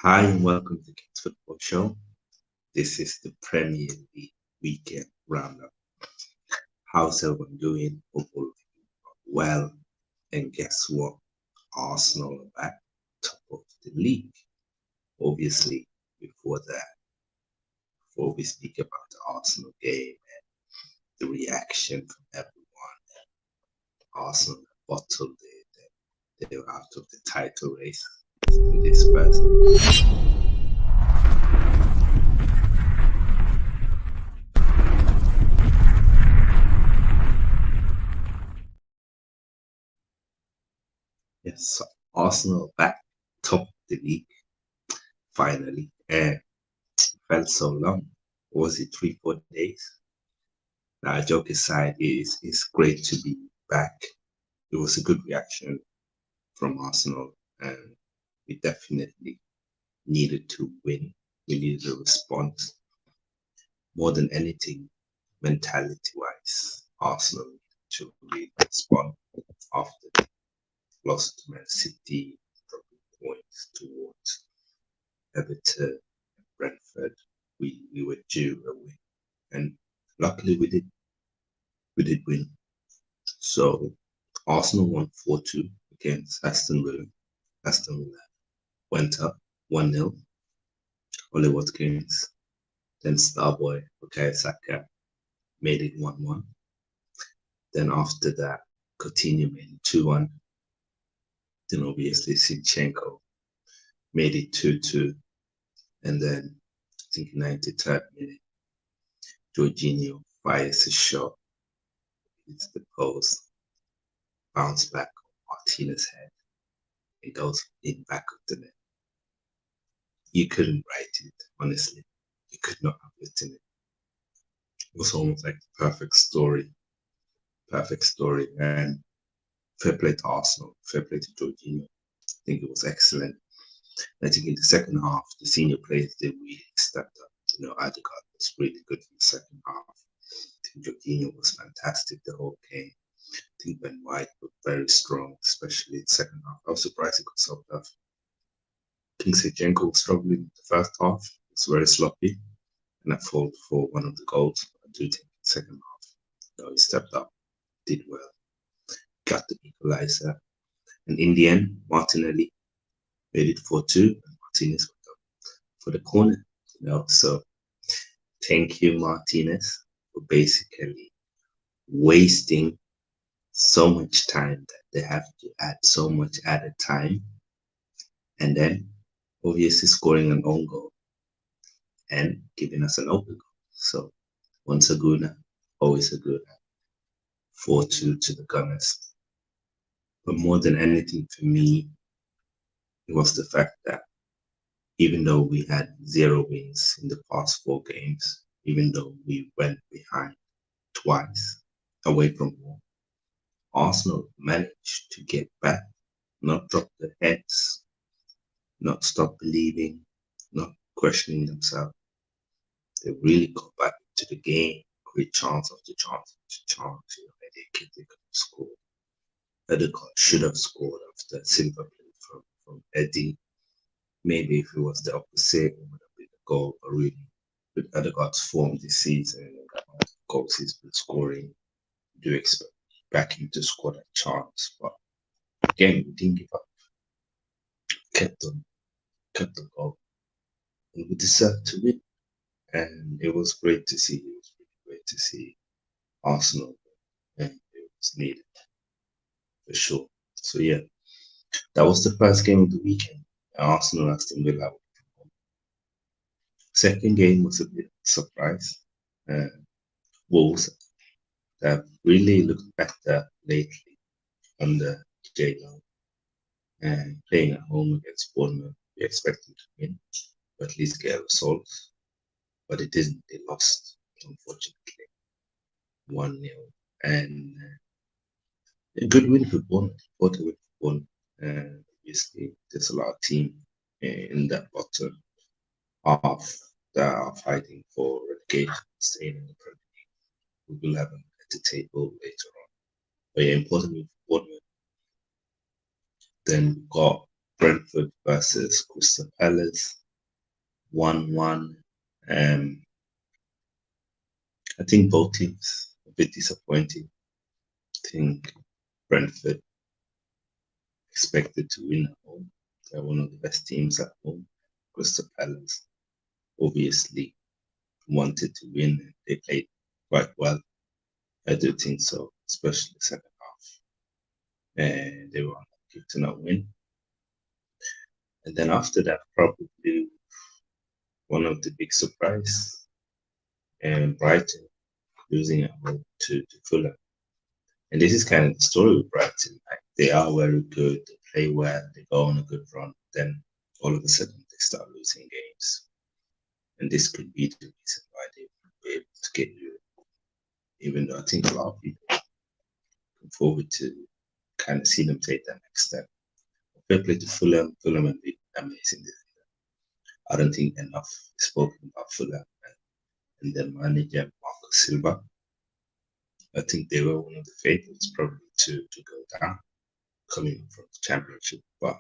Hi and welcome to the Kings Football Show. This is the Premier League weekend roundup. How's everyone doing? Hope all of you are well. And guess what? Arsenal are back top of the league. Obviously, before that, before we speak about the Arsenal game and the reaction from everyone, Arsenal bottled it. They were out of the title race. Let's do this first. Yes, Arsenal back top of the league finally. And felt so long. Was it 3, 4 days? Now, joke aside, it's great to be back. It was a good reaction from Arsenal, and we definitely needed to win. We needed a response more than anything, mentality-wise. Arsenal needed to really respond after they lost to Man City, dropping points towards Everton, Brentford. We were due a win, and luckily we did win. So Arsenal won 4-2 against Aston Villa. Aston Villa went up 1-0. Oli Watkins, then Starboy, okay, Saka made it 1-1. Then after that, Coutinho made it 2-1. Then obviously Zinchenko made it 2-2. And then I think 93rd minute, Jorginho fires a shot. It's the post, bounce back on Martinez's head. It goes in back of the net. You couldn't write it, honestly. You could not have written it. It was almost like the perfect story. Perfect story. And fair play to Arsenal, fair play to Jorginho. I think it was excellent. I think in the second half, the senior players they really stepped up. Adegaard was really good in the second half. I think Jorginho was fantastic the whole game. I think Ben White was very strong, especially in the second half. I was surprised he got subbed off. I think Zinchenko was struggling in the first half. It was very sloppy, and I fault for one of the goals. I do think in the second half, he stepped up, did well, got the equalizer, and in the end, Martinelli made it 4-2, and Martinez went up for the corner. So thank you, Martinez, for basically wasting so much time that they have to add so much added time, and then obviously scoring an own goal and giving us an open goal. So once a Guna, always a Guna. 4-2 to the Gunners. But more than anything for me, it was the fact that even though we had 0 wins in the past 4 games, even though we went behind twice away from home, Arsenal managed to get back, not drop their heads, not stop believing, not questioning themselves. They really got back into the game, create chance after chance after chance. They could have scored. Odegaard should have scored after Silva played from Eddie. Maybe if it was the opposite, it would have been a goal. But really, with Odegaard's form this season and the amount of goals he's been scoring, do expect back him to score that chance. But again, we didn't give up. Kept on going. And we deserved to win. And it was great to see. It was really great to see Arsenal. And it was needed for sure. So yeah, that was the first game of the weekend. Arsenal Aston Villa. Second game was a bit of a surprise. Wolves have really looked better lately under J Long, and playing at home against Bournemouth. We expected to win, or at least get a result, but it didn't. They lost, unfortunately, 1-0. And a good win for Bournemouth. What a win for Bournemouth. Obviously, there's a lot of team in that bottom half that are fighting for relegation, staying in the Premier League. We will have them at the table later on. But yeah, important win for Bournemouth. Then we got Brentford versus Crystal Palace, 1-1. I think both teams a bit disappointing. I think Brentford expected to win at home. They're one of the best teams at home. Crystal Palace obviously wanted to win, and they played quite well. I do think so, especially the second half. And they were unlucky to not win. And then after that, probably one of the big surprise, and Brighton losing at home to Fulham. And this is kind of the story with Brighton. Like, they are very good, they play well, they go on a good run. Then all of a sudden they start losing games. And this could be the reason why they won't be able to get Europe. Even though I think a lot of people look forward to kind of see them take that next step. Fair play to Fulham. Fulham have been amazing this year. I don't think enough is spoken about Fulham and their manager, Marco Silva. I think they were one of the favorites probably to go down coming from the championship, but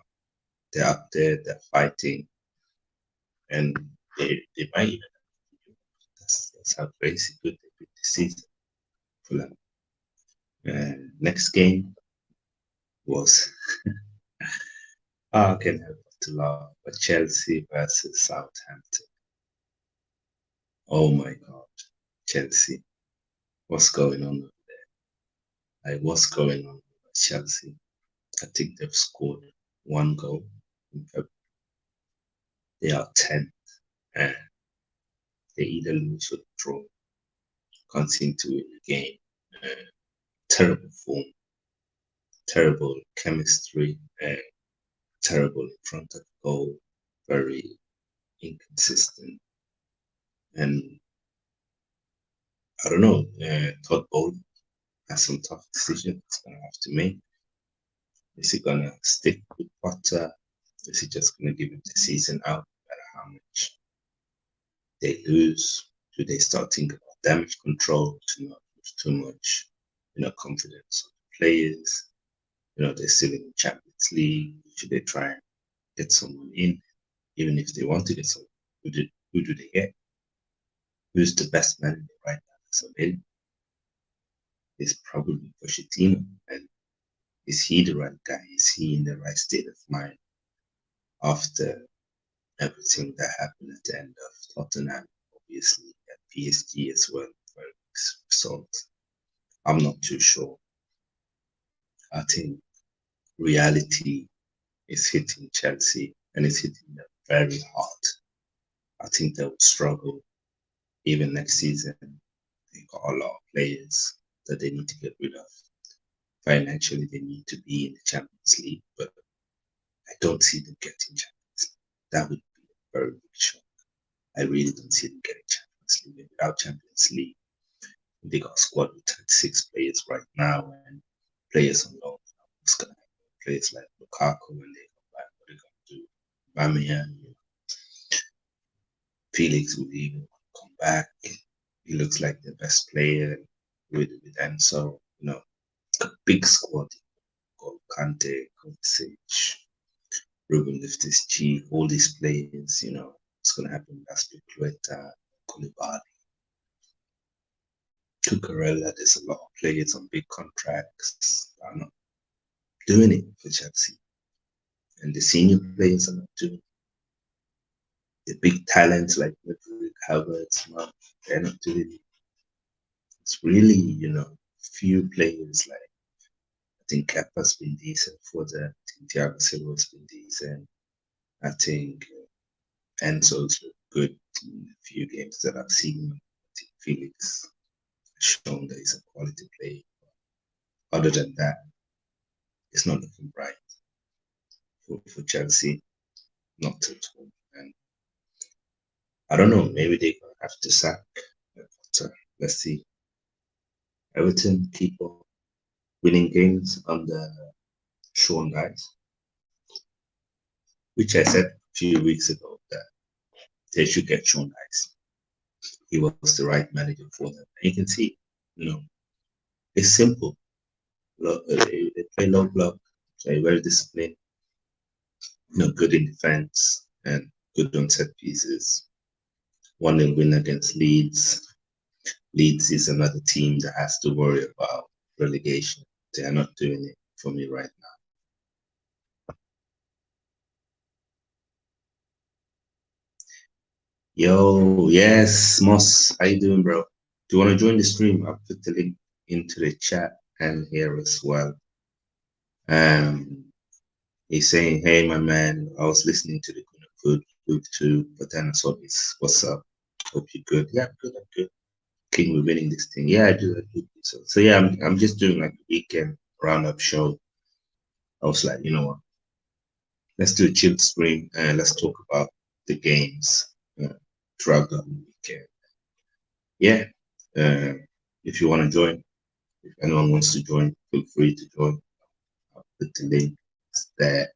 they're up there, they're fighting, and they might even. That's how crazy good they've been this season. Fulham. Next game was I can help to laugh, but Chelsea versus Southampton. Oh my God, Chelsea. What's going on over there? Like, what's going on with Chelsea? I think they've scored one goal. They are 10th, and they either lose or draw. Can't seem to win the game. Terrible form, terrible chemistry, terrible in front of goal, very inconsistent. And I don't know, Todd Bowley has some tough decisions he's going to have to make. Is he going to stick with Potter? Is he just going to give him the season out, no matter how much they lose? Do they start thinking about damage control to not lose too much, confidence of the players? They're still in the Champions League. Should they try and get someone in, even if they want to get someone? Who do they get? Who's the best manager right now that's available? It's probably Pochettino. And is he the right guy? Is he in the right state of mind after everything that happened at the end of Tottenham, obviously at PSG as well, for results? I'm not too sure. I think reality is hitting Chelsea, and it's hitting them very hard. I think they will struggle even next season. They got a lot of players that they need to get rid of. Financially, they need to be in the Champions League, but I don't see them getting Champions League. That would be a very big shock. I really don't see them getting Champions League. Without Champions League, they got a squad with 36 players right now, and players on loan. What's going to happen? Players like Lukaku, when they come back, what are they going to do? Bamian, Felix will even come back. He looks like the best player with Enzo. A big squad. Kante, Kovacic, Ruben Loftus-Cheek, all these players. What's going to happen? Aspilicueta, Koulibaly, Cucurella. There's a lot of players on big contracts that are not doing it for Chelsea, and the senior players are not doing it. The big talents like Havertz, they're not doing it. It's really, few players like, I think Kepa's been decent for them. I think Thiago Silva's been decent. I think Enzo's good in the few games that I've seen. I think Felix has shown that he's a quality player. Other than that, it's not looking bright for Chelsea. Not at all. And I don't know, maybe they're going to have to sack Potter. Let's see. Everton keep on winning games under Sean Dyche, which I said a few weeks ago that they should get Sean Dyche. He was the right manager for them. And you can see, it's simple. They play low block, play very disciplined. good in defense and good on set pieces. 1-0 win against Leeds. Leeds is another team that has to worry about relegation. They are not doing it for me right now. Yo, yes, Moss, how you doing, bro? Do you want to join the stream? I'll put the link into the chat and here as well. He's saying, hey, my man, I was listening to the Good Luke too, but then I saw this. What's up? Hope you're good. Yeah, I'm good. I'm good. King, we're winning this thing. Yeah, I do. I do. So yeah, I'm just doing like a weekend roundup show. I was like, you know what? Let's do a chill stream and let's talk about the games throughout the weekend. Yeah. Uh, if you want to join, if anyone wants to join, feel free to join. I'll put the link there.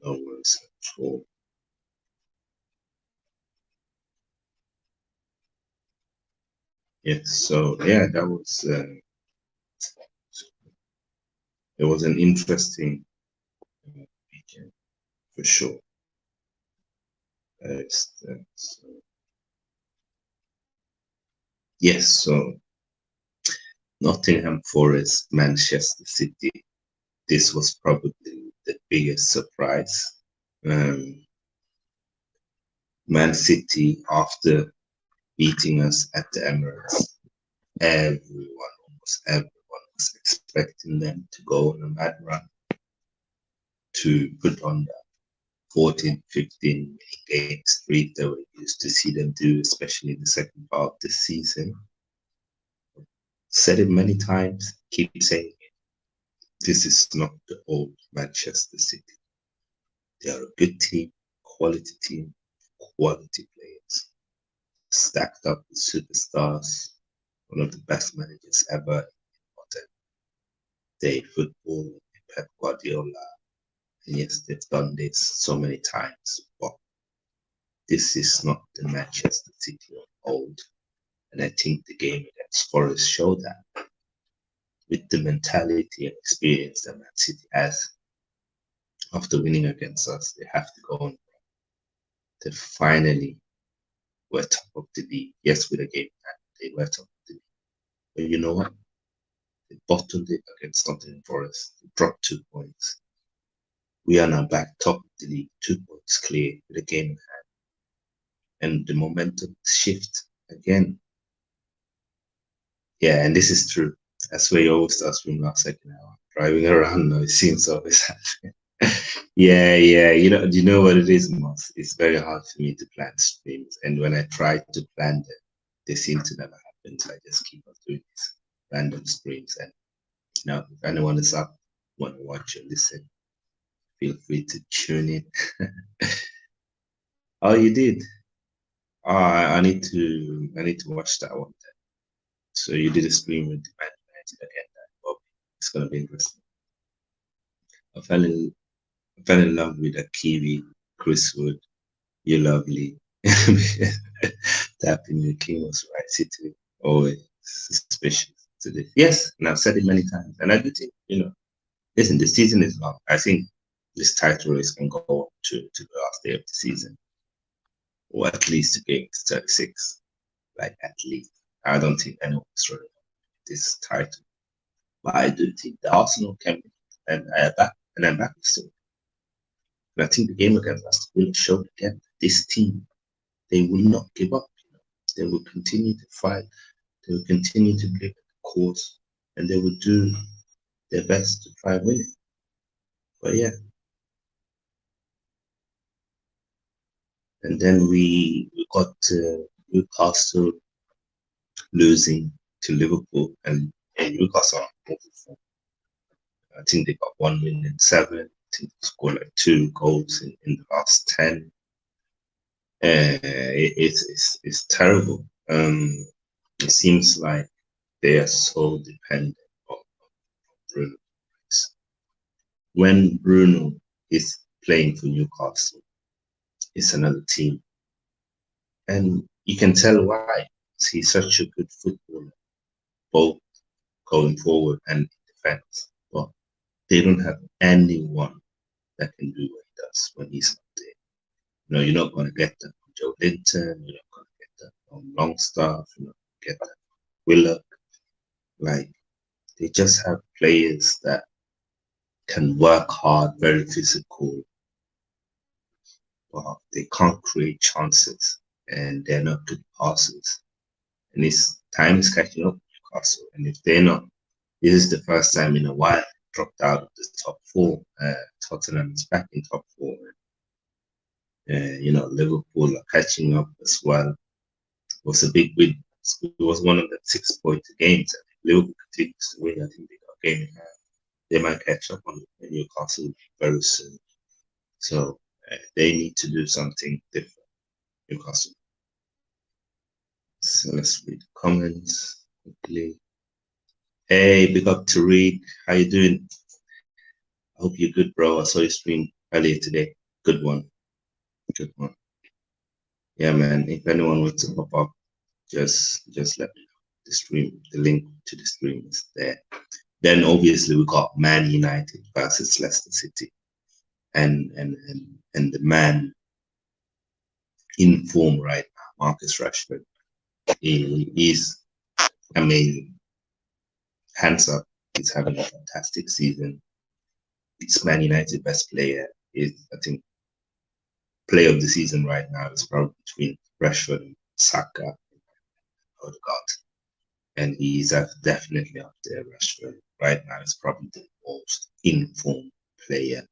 No worries at all. Yeah, so yeah, that was it was an interesting weekend for sure. So, yes, so Nottingham Forest, Manchester City. This was probably the biggest surprise. Man City, after beating us at the Emirates, almost everyone was expecting them to go on a mad run to put on that 14, 15 game streak that we used to see them do, especially in the second part of the season. Said it many times, keep saying it. This is not the old Manchester City. They are a good team, quality players, stacked up with superstars, one of the best managers ever in modern day football, Pep Guardiola. And yes, they've done this so many times, but this is not the Manchester City of old. And I think the game against Forest showed that with the mentality and experience that Man City has after winning against us, they have to go on. They finally were top of the league. Yes, with a game plan, they were top of the league. But you know what? They bottled it against Nottingham Forest. They dropped 2 points. We are now back top of the league, 2 points clear with a game in hand. And the momentum shift again. Yeah, and this is true. That's where you always start from last second hour. Driving around now, it seems always happening. Yeah, yeah. You know what it is, Moss? It's very hard for me to plan streams. And when I try to plan them, they seem to never happen. So I just keep on doing these random streams. And if anyone is up, want to watch or listen, feel free to tune in. Oh, you did? Oh, I need to watch that one. So you did a stream with the Man United again. Well, it's gonna be interesting. I fell in I fell in love with a Kiwi, Chris Wood. You're lovely. Tapping your king was right. City always suspicious to this. Yes, and I've said it many times. And I do think, listen, the season is long. I think this title race can go up to the last day of the season. Or at least to games 36. Like at least. I don't think anyone's running this title. But I do think the Arsenal can and I'm back still. And I think the game against us will show again that this team, they will not give up. They will continue to fight. They will continue to play the course, and they will do their best to try and win it. But yeah, and then we got Newcastle losing to Liverpool, and Newcastle are awful. I think they got 1 win in 7. I think they scored like 2 goals in the last 10. It's terrible. It seems like they are so dependent on Bruno. When Bruno is playing for Newcastle, it's another team. And you can tell why. He's such a good footballer, both going forward and in defense. But they don't have anyone that can do what he does when he's up there. You're not going to get that from Joe Linton. You're not going to get that from Longstaff. You're not going to get that from Willock. Like, they just have players that can work hard, very physical, but they can't create chances, and they're not good passes. And this time is catching up with Newcastle. And if they're not, this is the first time in a while dropped out of the top four. Tottenham is back in top four. Liverpool are catching up as well. It was a big win. It was one of the 6-point games. Liverpool continues to win. I think they got a game in hand. They might catch up on Newcastle very soon. So they need to do something different, Newcastle. So let's read the comments quickly. Hey, big up to Reed. How you doing? I hope you're good, bro. I saw your stream earlier today. Good one. Good one. Yeah, man. If anyone wants to pop up, just let me know. The link to the stream is there. Then obviously we got Man United versus Leicester City. And the man in form right now, Marcus Rashford. He's, I mean, hands up, he's having a fantastic season. He's Man United best player. I think player of the season right now is probably between Rashford and Saka and Odegaard. And he's definitely up there. Rashford right now is probably the most informed player.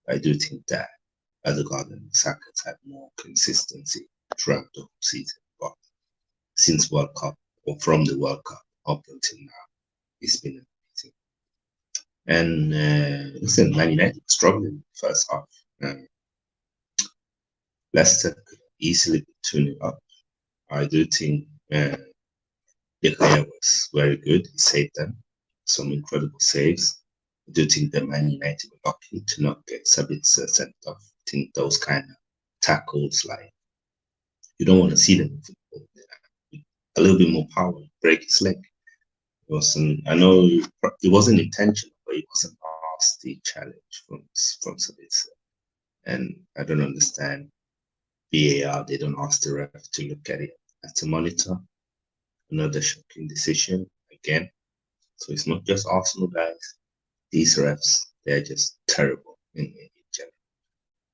I do think that Odegaard and Saka's had more consistency throughout the whole season. But since World Cup, or from the World Cup up until now, it's been amazing. And listen, Man United struggling in the first half. Leicester could easily be 2-0 up. I do think the player was very good. He saved them. Some incredible saves. I do think that Man United were lucky to not get Sabitzer sent off. I think those kind of tackles, like, you don't want to see them in football. A little bit more power, break his leg. I know it wasn't intentional, but it was a nasty challenge from Sabitzer. And I don't understand VAR. They don't ask the ref to look at it as a monitor. Another shocking decision again. So it's not just Arsenal guys. These refs, they're just terrible in general.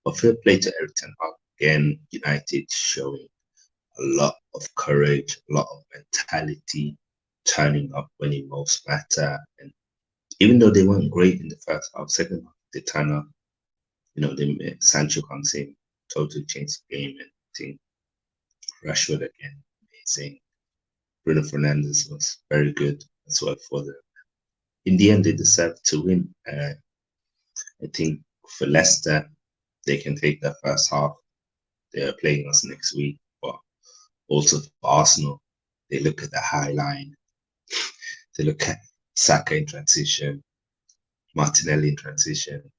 But fair play to Eric Ten Hag. Again, United showing a lot of courage, a lot of mentality, turning up when it most matter. And even though they weren't great in the first half, second half, they turn up. Sancho comes in, totally changed the game. And I think Rashford again, amazing. Bruno Fernandes was very good as well for them. In the end, they deserved to win. I think for Leicester, they can take that first half. They are playing us next week. But also for Arsenal, they look at the high line. They look at Saka in transition, Martinelli in transition,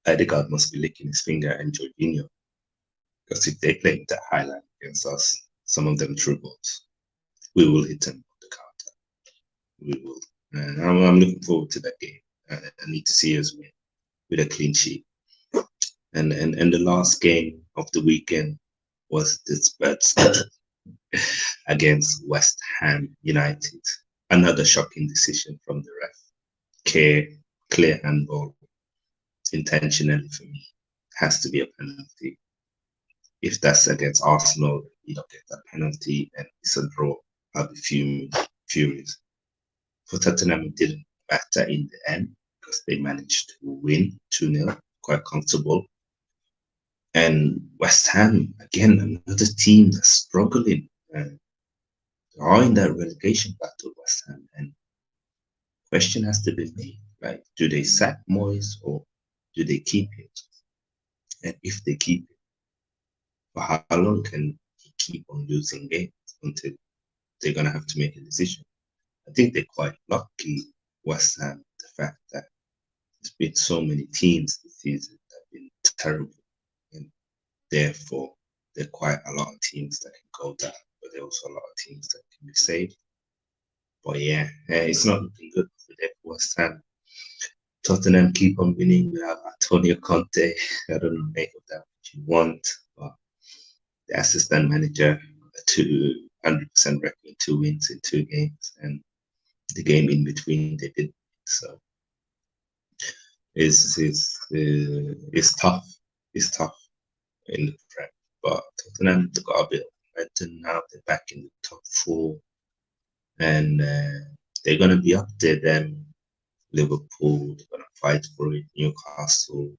Odegaard must be licking his finger, and Jorginho. Because if they play that high line against us, some of them true balls, we will hit them on the counter. We will. And I'm looking forward to that game. I need to see us win with a clean sheet. And the last game of the weekend was the Spurs against West Ham United. Another shocking decision from the ref. Clear handball, intentionally for me, has to be a penalty. If that's against Arsenal, you don't get that penalty and it's a draw. I'll be furious. For Tottenham, it didn't matter in the end because they managed to win 2-0, quite comfortable. And West Ham, again, another team that's struggling. Are in that relegation battle, West Ham. And question has to be made, like, do they sack Moyes or do they keep it? And if they keep it, for how long can he keep on losing games until they're going to have to make a decision? I think they're quite lucky, West Ham, the fact that there's been so many teams this season that have been terrible. And therefore, there are quite a lot of teams that can go down, but there are also a lot of teams that can be saved. But yeah, it's not looking good for West Ham. Tottenham keep on winning without Antonio Conte. I don't know, make of that what you want, but the assistant manager, 200% record, 2 wins in 2 games, and the game in between they did. So it's tough. It's tough in the Prem, but Tottenham they got a bit of momentum now. They're back in the top four, and they're gonna be up there. Them Liverpool, they're gonna fight for it. Newcastle,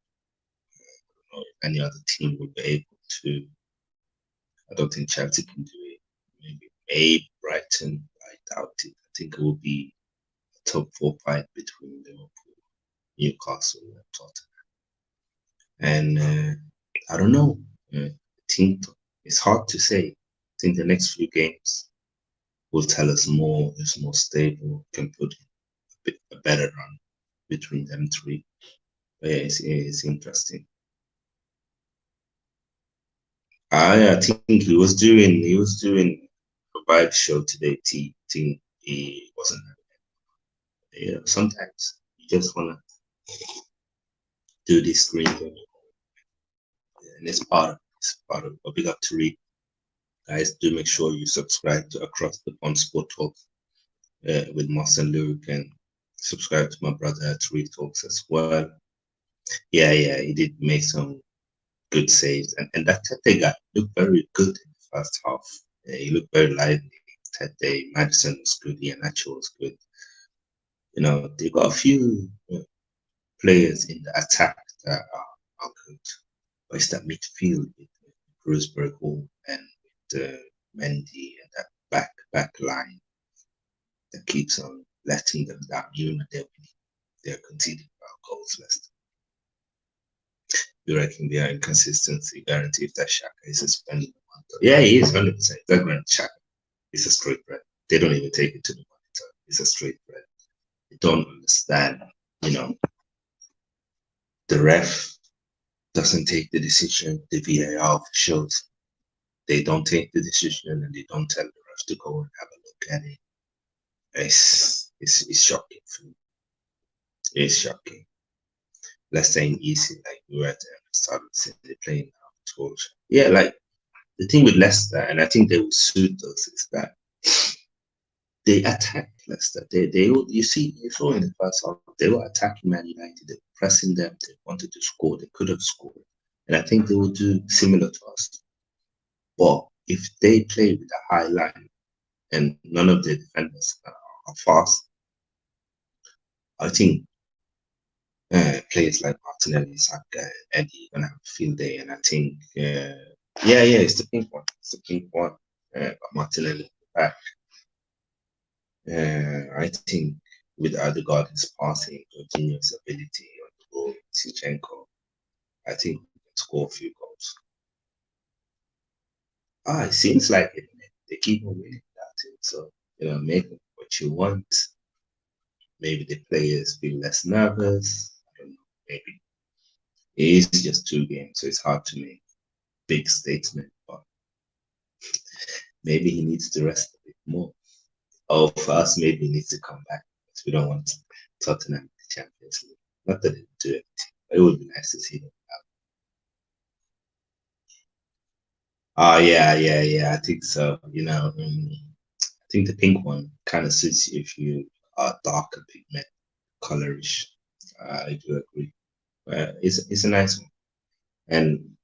or any other team will be able to. I don't think Chelsea can do it. Maybe Brighton. I doubt it. I think it will be a top four fight between Liverpool, Newcastle, and Tottenham. And I don't know. Team, it's hard to say. I think the next few games will tell us more. It's more stable. Can put a better run between them three. But yeah, it's interesting. I think he was doing a vibe show today. Think he wasn't. Sometimes you just wanna do this screen thing, and it's part of a big up to read. Guys, do make sure you subscribe to Across the Pond Sport Talk with Moss and Luke, and subscribe to my brother at Reed Talks as well. Yeah, he did make some good saves, and that Tete guy looked very good in the first half. He looked very lively. Tete, Madison was good. Iheanacho was good. They got a few players in the attack that are good. But it's that midfield with Roseberg Hall and with Mendy and that back line that keeps on letting them down. Even when they're conceding goals. Less. You reckon their inconsistency guarantee if that Shaka is suspended? Yeah, he is 100%. That Grand Shaka is a straight red. They don't even take it to the monitor. It's a straight red. They don't understand, the ref doesn't take the decision. The VAR officials, they don't take the decision and they don't tell the ref to go and have a look at it. It's shocking for me. It's shocking. Let's say easy, like we were at the start of the season playing now. Yeah, like the thing with Leicester, and I think they will suit us, is that they attack Leicester. You saw in the first half, they were attacking Man United, they were pressing them, they wanted to score, they could have scored. And I think they will do similar to us. But if they play with a high line and none of the defenders are fast, I think players like Martinelli, Saka, and Eddie are gonna have a field day. And I think, it's the pink one. It's the pink one. But Martinelli back. I think with Odegaard's passing, continuous ability on the ball, Zinchenko, I think we can score a few goals. It seems like it. They keep on winning that team. So, make what you want. Maybe the players feel less nervous. I don't know. Maybe it is just 2 games, so it's hard to make big statement. But maybe he needs to rest a bit more. Or for us, maybe he needs to come back because we don't want Tottenham in the Champions League. Not that it do anything, but it would be nice to see them out. Oh yeah. I think so. I think the pink one kind of suits you if you are darker pigment, colorish. I do agree. It's a nice one. And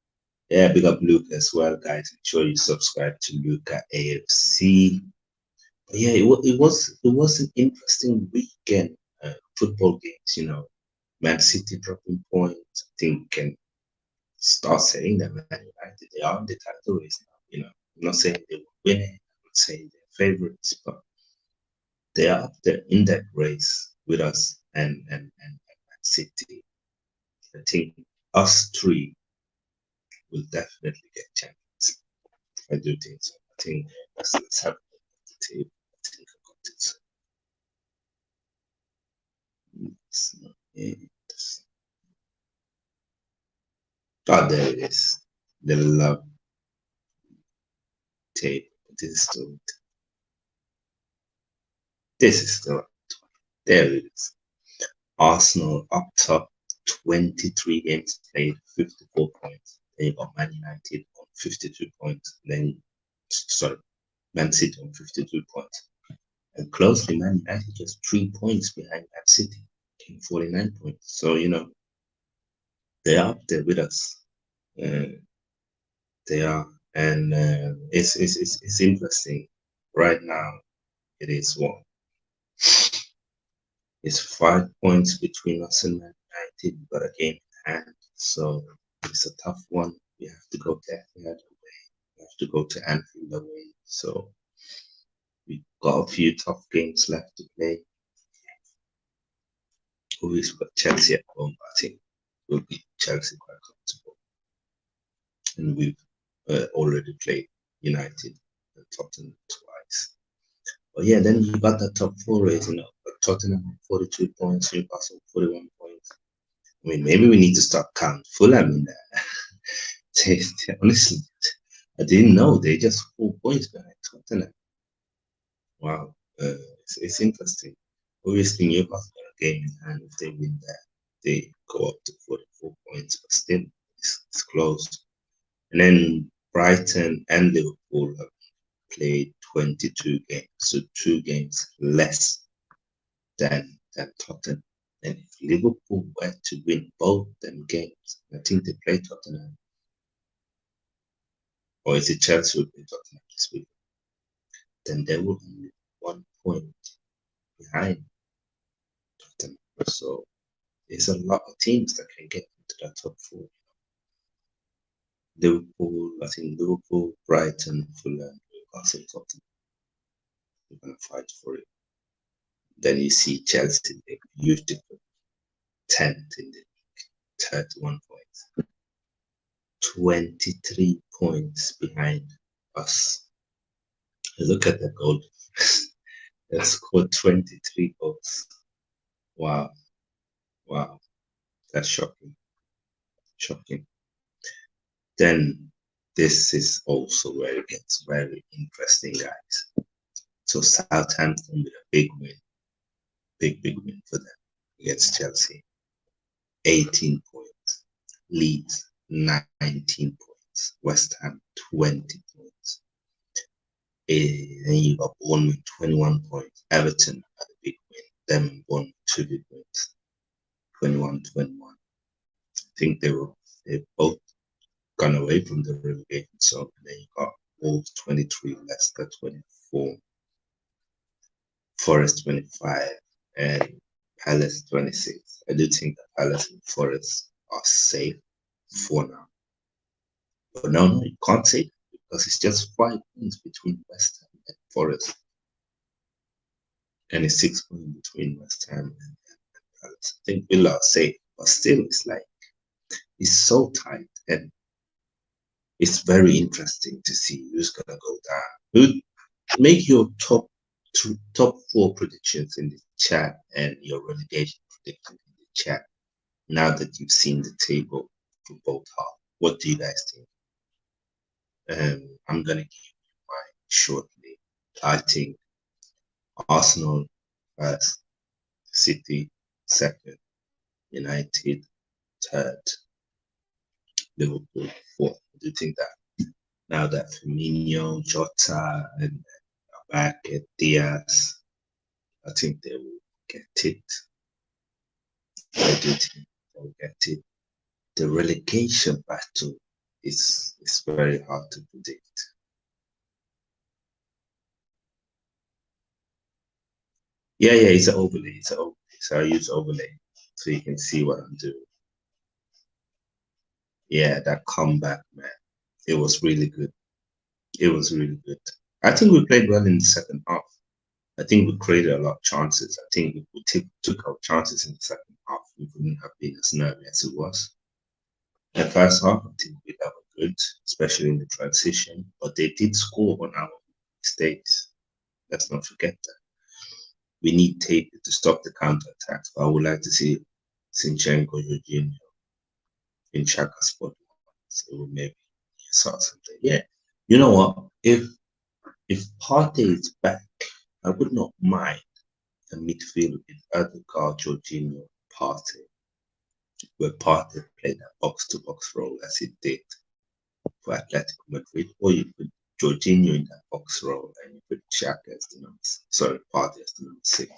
yeah, big up Luke as well, guys. Make sure you subscribe to Luca AFC. But yeah, it was an interesting weekend. Football games. Man City dropping points. I think we can start saying that Man United, they are in the title race now. I'm not saying they will win it. I'm not saying they're favorites, but they are up there in that race with us and Man City. I think us three will definitely get champions. I do think so. I think let's have the table. I think I got it. It's not it. Oh, there it is. The love tape. This is still there it is. Arsenal up top, 23 games played, 54 points. Then you got Man United on 52 points. Then, sorry, Man City on 52 points. And closely, Man United just 3 points behind Man City, 49 points. So, they're up there with us. They are. And it's interesting. Right now, it is what? It's 5 points between us and Man United. We've got a game in hand. So it's a tough one. We have to go to Etihad away. We have to go to Anfield away. So we've got a few tough games left to play. We've got Chelsea at home. I think we'll beat Chelsea quite comfortable. And we've already played United and Tottenham twice. But yeah, then you got the top four race, Tottenham 42 points, Newcastle 41 points. I mean, maybe we need to start counting Fulham in there. Honestly, I didn't know they just 4 points behind Tottenham. Wow, it's interesting. Obviously, Newcastle got a game in hand. If they win that, they go up to 44 points, but still, it's close. And then Brighton and Liverpool have played 22 games, so 2 games less than Tottenham. And if Liverpool were to win both them games, I think they play Tottenham. Or is it Chelsea who play Tottenham this week? Then they will only 1 point behind Tottenham. So there's a lot of teams that can get into that top 4. Liverpool, I think Liverpool, Brighton, Fulham, Newcastle, Tottenham. They're going to fight for it. Then you see Chelsea, a huge difference. 10th in the league, 31 points. 23 points behind us. Look at the goal. They scored 23 goals. Wow. Wow. That's shocking. Shocking. Then this is also where it gets very interesting, guys. So Southampton with a big win. Big win for them against Chelsea. 18 points. Leeds, 19 points. West Ham, 20 points. Then you got Bournemouth, 21 points. Everton had a big win. Them and Bournemouth, 2 big wins. 21-21. I think they've both gone away from the relegation zone. Then you got Wolves 23, Leicester 24, Forest 25, and Palace 26. I do think that Palace and Forest are safe for now. But no, you can't say that because it's just 5 points between West Ham and Forest. And it's 6 points between West Ham and Palace. I think Villa are safe, but still it's so tight, and it's very interesting to see who's gonna go down. Make your top 4 predictions in the chat and your relegation prediction in the chat. Now that you've seen the table for both halves, what do you guys think? I'm gonna give you mine shortly. I think Arsenal first, City second, United third, Liverpool fourth. Do you think that now that Firmino, Jota, and back at Diaz, I think they will get it. I do think they will get it. The relegation battle is very hard to predict. Yeah, it's an overlay. It's an overlay. So I use overlay so you can see what I'm doing. Yeah, that comeback, man. It was really good. It was really good. I think we played well in the second half. I think we created a lot of chances. I think if we took our chances in the second half, we wouldn't have been as nervy as it was. In the first half, I think we were good, especially in the transition. But they did score on our mistakes. Let's not forget that. We need tape to stop the counter attacks. But I would like to see Zinchenko, Jorginho in Shaka spot. So maybe sort something. Yeah. You know what? If Partey is back, I would not mind a midfield with Odegaard, Jorginho, Partey, where Partey played that box-to-box role as he did for Atletico Madrid, or you put Jorginho in that box role and you put Xhaka as the Partey as the number 6.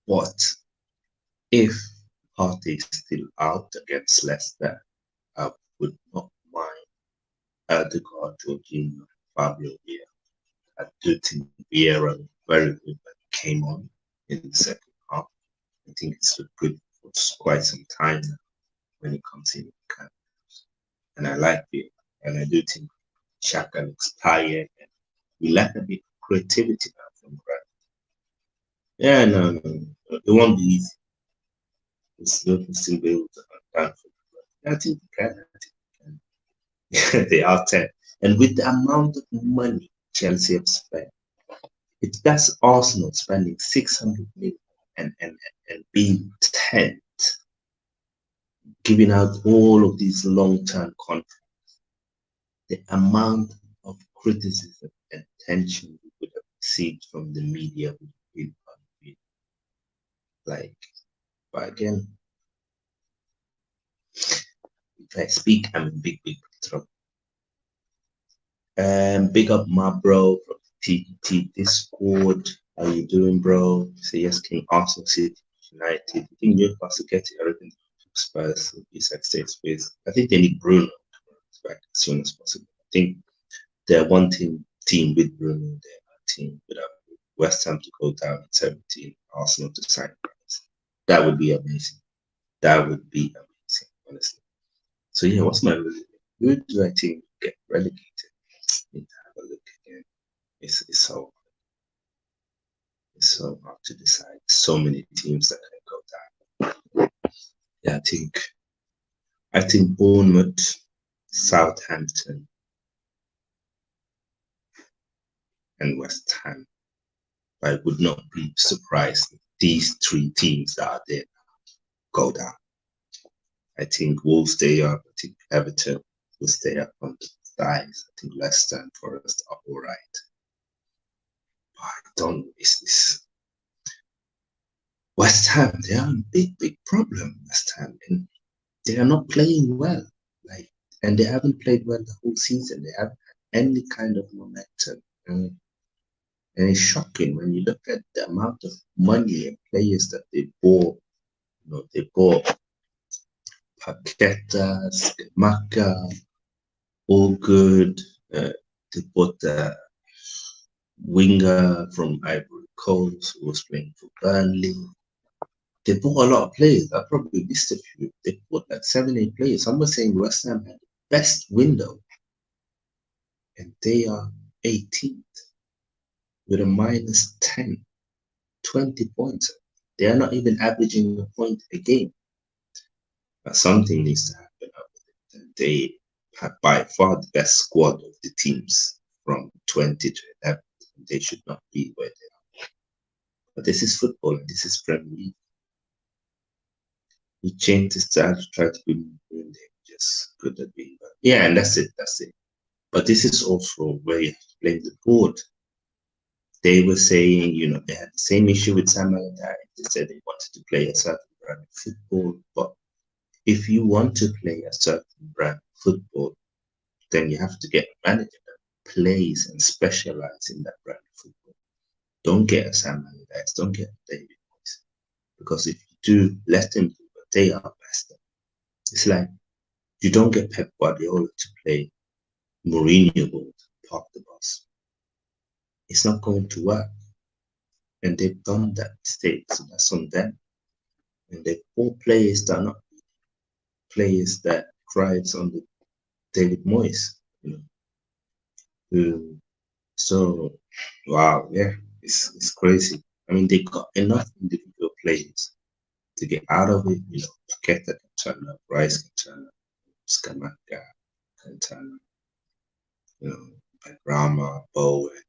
But if Partey is still out against Leicester, I would not mind Erdegaard, Jorginho, Fabio Vieira. I do think Vieira very good when he came on in the second half. I think it's looked good for quite some time now when he comes in. And I like Vieira. And I do think Xhaka looks tired and we lack a bit of creativity now from Brad. Yeah, no, it won't be easy. We'll still be able to understand. I think we can. They are 10. And with the amount of money Chelsea have spent, if that's Arsenal spending 600 million and being 10th, giving out all of these long-term contracts, the amount of criticism and tension we would have received from the media would be like, but again, if I speak, I'm in big trouble. Big up my bro from TT Discord. How you doing, bro? Say yes, King Arsenal City United. I think Newcastle get it. I reckon Spurs will be safe space. I think they need Bruno back as soon as possible. I think they're one team with Bruno, they're a team without West Ham to go down at 17, Arsenal to sign. That would be amazing. That would be amazing, honestly. So yeah, what's my review? Who do I think get relegated? Need to have a look again. It's so hard to decide. So many teams that can go down. Yeah, I think Bournemouth, Southampton, and West Ham. I would not be surprised if these 3 teams that are there go down. I think Wolves stay up. I think Everton will stay up on the sides. I think Leicester and Forest are all right. But I don't know. This West Ham, they are a big problem, West Ham. And they are not playing well. And they haven't played well the whole season. They haven't had any kind of momentum. And it's shocking when you look at the amount of money and players that they bought. They bought Paqueta, Maka, all good. They bought the winger from Ivory Coast who was playing for Burnley. They bought a lot of players. I probably missed a few. They bought like 7-8 players. Some were saying West Ham had the best window. And they are 18th with a minus 10, 20 points. They are not even averaging a point a game. But something needs to happen up with it. They have by far the best squad of the teams from 20 to 11. They should not be where they are. But this is football and this is Premier League. We changed the style to try to be more just good at being. Yeah, and that's it. But this is also where you have to blame the board. They were saying, they had the same issue with Sam Allardyce. They said they wanted to play a certain brand of football. But if you want to play a certain brand of football, then you have to get a manager that plays and specializes in that brand of football. Don't get a Sam Allardyce. Don't get a David Moyes. Because if you do, let them do what they are best at. It's like you don't get Pep Guardiola to play Mourinho ball to park the bus. It's not going to work. And they've done that mistake, so that's on them. And they've bought players that are not players that thrives on the David Moyes, So, wow, yeah, it's crazy. I mean, they got enough individual players to get out of it. Paqueta can turn up, Rice can turn up, Skamaka can turn up, Rama, Bowen,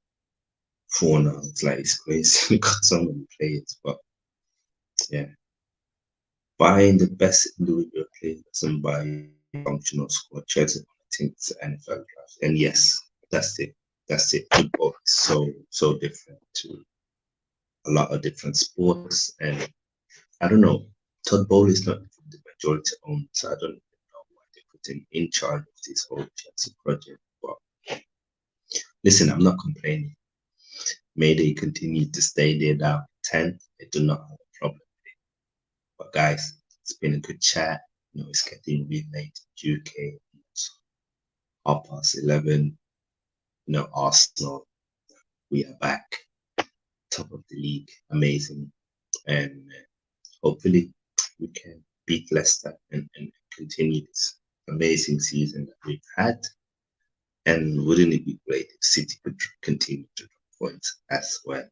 Fauna. It's crazy. We got so many players, but yeah, buying the best individual players and buying functional squad. Chelsea, I think it's an NFL draft, and yes, that's it. Football is so different to a lot of different sports, and I don't know. Todd Bowley is not the majority owned, so I don't even know why they put him in charge of this whole Chelsea project. But listen, I'm not complaining. May they continue to stay there down 10. I do not have a problem. But guys, it's been a good chat. It's getting really late in UK. It's 11:30. Arsenal, we are back, top of the league, amazing, and hopefully we can beat Leicester and continue this amazing season that we've had. And wouldn't it be great if City could continue to drop points as well?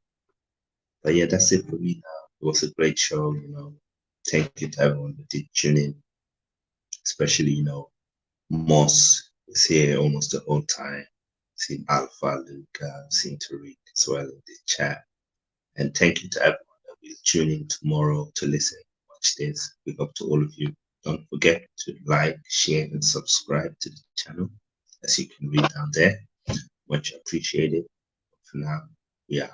But yeah, that's it for me now. It was a great show. Thank you to everyone that did tune in, especially Moss is here almost the whole time. Seen Alpha, Luca, seen Tariq as well in the chat. And thank you to everyone that will tune in tomorrow to listen, watch this. Big up to all of you. Don't forget to like, share, and subscribe to the channel, as you can read down there. Much appreciated. For now, we are